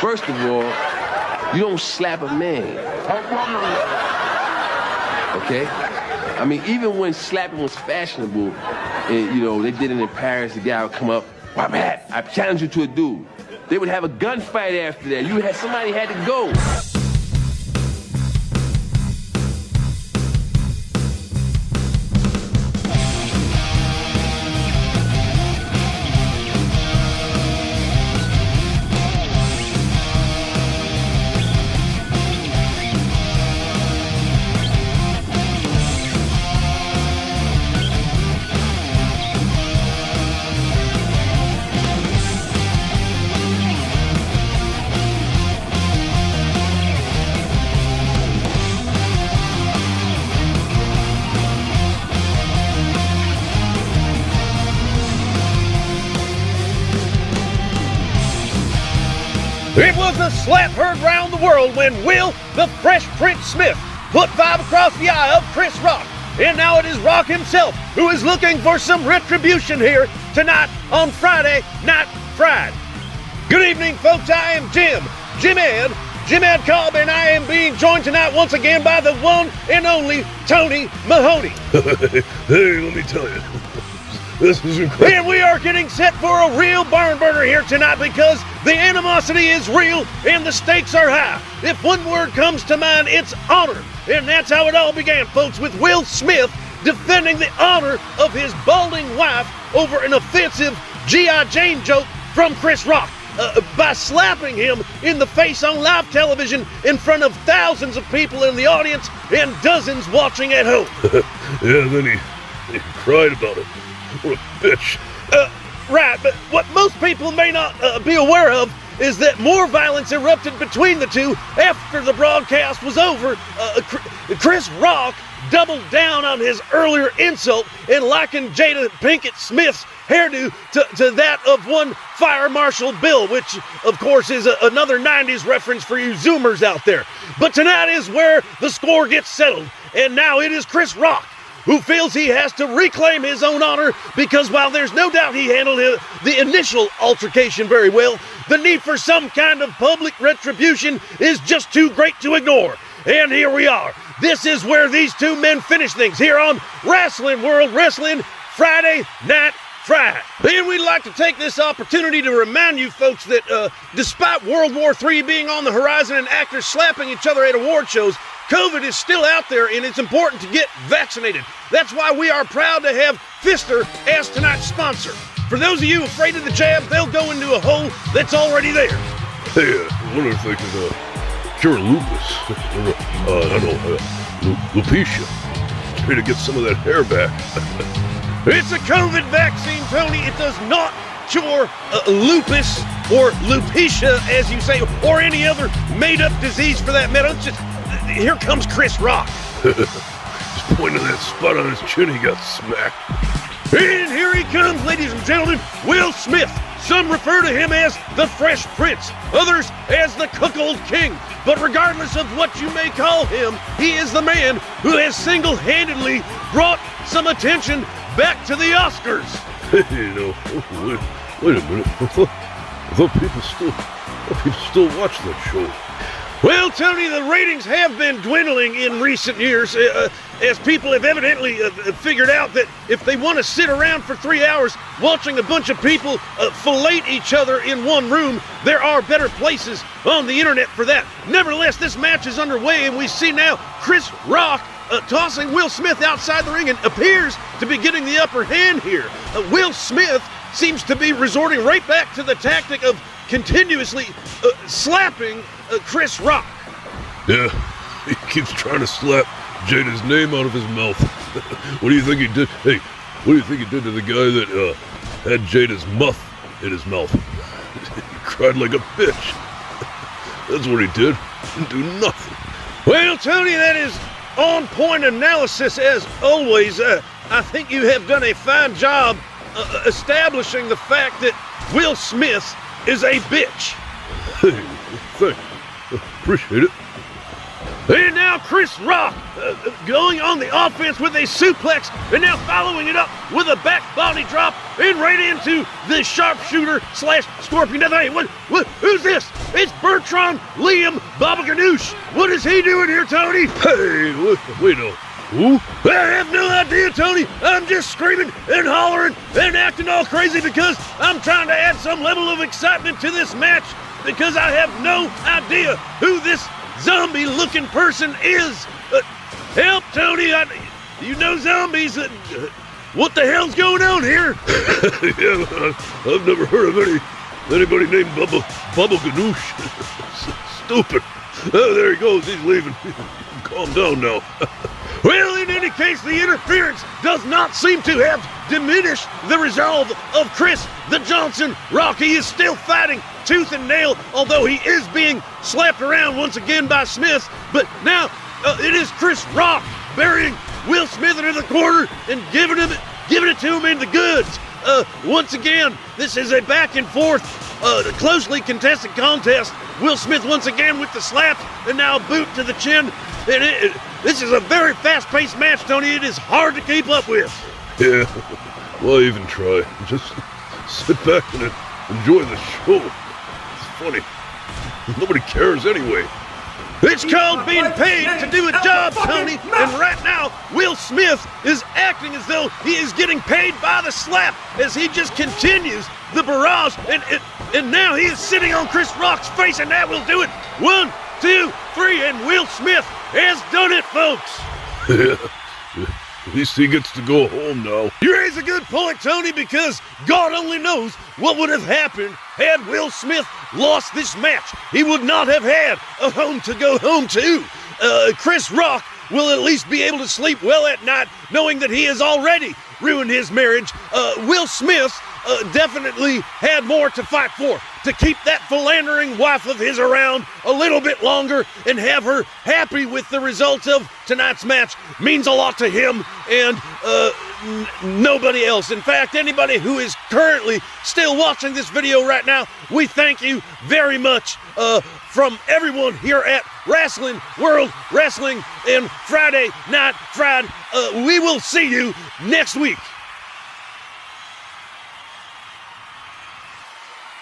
First of all, you don't slap a man. Okay? I mean, even when slapping was fashionable, and, you know, they did it in Paris, the guy would come up, whop hat, I challenge you to a duel. They would have a gunfight after that. Somebody had to go. It was a slap heard round the world when Will the Fresh Prince Smith put 5 across the eye of Chris Rock. And now it is Rock himself who is looking for some retribution here tonight on Friday Night Fried. Good evening, folks. I am Jim Ed Cobb, and I am being joined tonight once again by the one and only Tony Mahoney. Hey, let me tell you, this is incredible. And we are getting set for a real barn burner here tonight because the animosity is real and the stakes are high. If one word comes to mind, it's honor. And that's how it all began, folks, with Will Smith defending the honor of his balding wife over an offensive G.I. Jane joke from Chris Rock by slapping him in the face on live television in front of thousands of people in the audience and dozens watching at home. Yeah, then he cried about it. What a bitch. Right, but what most people may not be aware of is that more violence erupted between the two after the broadcast was over. Chris Rock doubled down on his earlier insult and likened Jada Pinkett Smith's hairdo to that of one Fire Marshal Bill, which, of course, is another 90s reference for you Zoomers out there. But tonight is where the score gets settled, and now it is Chris Rock who feels he has to reclaim his own honor because while there's no doubt he handled the initial altercation very well, the need for some kind of public retribution is just too great to ignore. And here we are. This is where these two men finish things here on Wrestling World Wrestling Friday Night Fried. And we'd like to take this opportunity to remind you folks that despite World War III being on the horizon and actors slapping each other at award shows, COVID is still out there and it's important to get vaccinated. That's why we are proud to have Fister as tonight's sponsor. For those of you afraid of the jab, they'll go into a hole that's already there. Hey, I wonder if they can cure lupus. Lupicia. Try to get some of that hair back. It's a COVID vaccine, Tony. It does not cure lupus or lupicia, as you say, or any other made-up disease for that matter. It's just, here comes Chris Rock. Just pointing that spot on his chin, he got smacked. And here he comes, ladies and gentlemen, Will Smith. Some refer to him as the Fresh Prince, others as the Cuckold King. But regardless of what you may call him, he is the man who has single-handedly brought some attention back to the Oscars. Hey, wait a minute. I thought people still watch that show. Well, Tony, the ratings have been dwindling in recent years as people have evidently figured out that if they want to sit around for 3 hours watching a bunch of people fillet each other in one room, there are better places on the internet for that. Nevertheless, this match is underway, and we see now Chris Rock tossing Will Smith outside the ring and appears to be getting the upper hand here. Will Smith seems to be resorting right back to the tactic of continuously slapping Chris Rock. Yeah, he keeps trying to slap Jada's name out of his mouth. What do you think he did? Hey, what do you think he did to the guy that had Jada's muff in his mouth? He cried like a bitch. That's what he did. Didn't do nothing. Well, Tony, that is on-point analysis as always. I think you have done a fine job establishing the fact that Will Smith is a bitch. Hey, thanks. Appreciate it. And now Chris Rock going on the offense with a suplex, and now following it up with a back body drop and right into the sharpshooter slash scorpion. Now, hey, who's this? It's Bertrand Liam Baba Ganoush. What is he doing here, Tony? Hey, wait a who? I have no idea, Tony. I'm just screaming and hollering and acting all crazy because I'm trying to add some level of excitement to this match because I have no idea who this zombie-looking person is. Help, Tony. You know zombies. What the hell's going on here? Yeah, I've never heard of anybody named Bubba Ganoush. Stupid. Oh, there he goes. He's leaving. Calm down now. Well, in any case, the interference does not seem to have diminished the resolve of Chris the Johnson Rock. He is still fighting tooth and nail, although he is being slapped around once again by Smith. But now it is Chris Rock burying Will Smith into the corner and giving it to him in the goods. Once again, this is a back and forth, closely contested contest. Will Smith once again with the slaps and now a boot to the chin. And this is a very fast-paced match, Tony. It is hard to keep up with. Yeah, why even try? Just sit back and enjoy the show. It's funny. Nobody cares anyway. It's called being paid to do a job, Tony. And right now, Will Smith is acting as though he is getting paid by the slap as he just continues the barrage. And now he is sitting on Chris Rock's face, and that will do it. 1, 2, 3, and Will Smith has done it, folks. Yeah, at least he gets to go home now. You raise a good point, Tony, because God only knows what would have happened had Will Smith lost this match. He would not have had a home to go home to. Chris Rock will at least be able to sleep well at night knowing that he has already ruined his marriage. Will Smith definitely had more to fight for, to keep that philandering wife of his around a little bit longer and have her happy with the results of tonight's match means a lot to him and nobody else. In fact, anybody who is currently still watching this video right now, we thank you very much from everyone here at Wrestling World Wrestling and Friday Night Fried. We will see you next week.